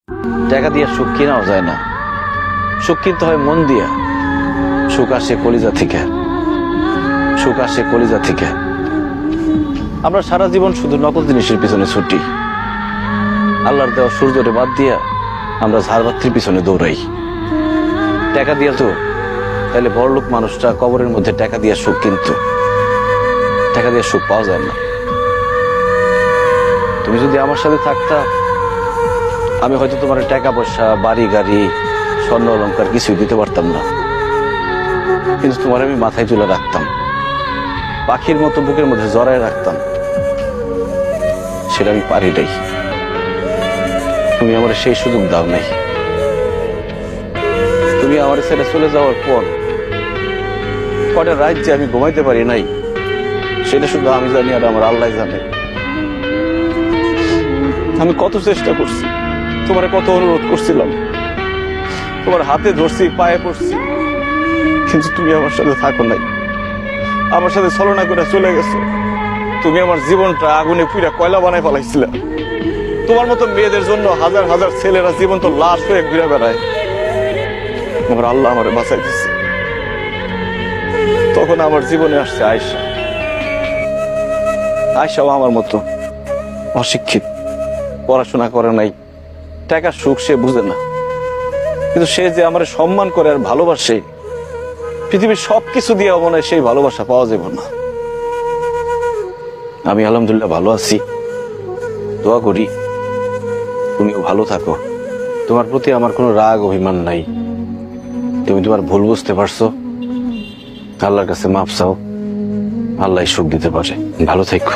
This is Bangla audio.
টাকা দিয়ে সুখ কেনাও যায় না, সুখ কিনতে হয় মন দিয়া। সুখ আসে কলিজা থেকে, সুখ আসে কলিজা থেকে। আমরা সারা জীবন শুধু নকল জিনিসের পিছনে ছুটি, আল্লাহর দেওয়া সূর্যরে বাদ দিয়া আমরা ঝাড়বাতির পিছনে দৌড়াই। টাকা দিয়া তো তাহলে বড়লোক মানুষটা কবরের মধ্যে টাকা দিয়ে সুখ কিনতো, টাকা দিয়ে সুখ পাওয়া যায় না। তুমি যদি আমার সাথে থাকতা, আমি হয়তো তোমার টাকা পয়সা, বাড়ি গাড়ি, স্বর্ণ অলংকার কিছুই দিতে পারতাম না, কিন্তু তোমার আমি মাথায় তুলে রাখতাম, পাখির মতো বুকের মধ্যে জড়ায় রাখতাম। সেটা আমি পারি নাই, তুমি আমার সেই সুযোগ দাও নাই। তুমি আমার ছেড়ে চলে যাওয়ার পর কটা রাত যে আমি ঘুমাইতে পারি নাই, সেটা শুধু আমি জানি আর আমার আল্লাহ জানে। আমি কত চেষ্টা করছি, তোমার কত অনুরোধ করছিলাম, তোমার হাতে ধরছি, পায়ে পড়ছি, কিন্তু তুমি আমার সাথে থাকো নাই, আমার সাথে ছলনা করে চলে গেছো। তুমি আমার জীবনটা আগুনে পুরা কয়লা বানায় ফেলাইছিলে। তোমার মতো মেয়েদের জন্য হাজার হাজার ছেলেরা জীবন তো লাশ হয়ে ঘুরে বেড়ায়। আমার আল্লাহ আমারে বাঁচাই দিচ্ছে। তখন আমার জীবনে আসছে আয়েশা। আয়েশাও আমার মতো অশিক্ষিত, পড়াশোনা করে নাই, টাকার সুখ সে বুঝে না, কিন্তু সে যে আমার সম্মান করে আর ভালোবাসে, পৃথিবীর সবকিছু দিয়ে মনে হয় সেই ভালোবাসা পাওয়া যাবে না। আমি আলহামদুলিল্লাহ ভালো আছি, দোয়া করি তুমিও ভালো থাকো। তোমার প্রতি আমার কোনো রাগ অভিমান নাই, তুমি তোমার ভুল বুঝতে পারছো, আল্লাহর কাছে মাফ চাও, আল্লাহ সুখ দিতে পারে। ভালো থেকো।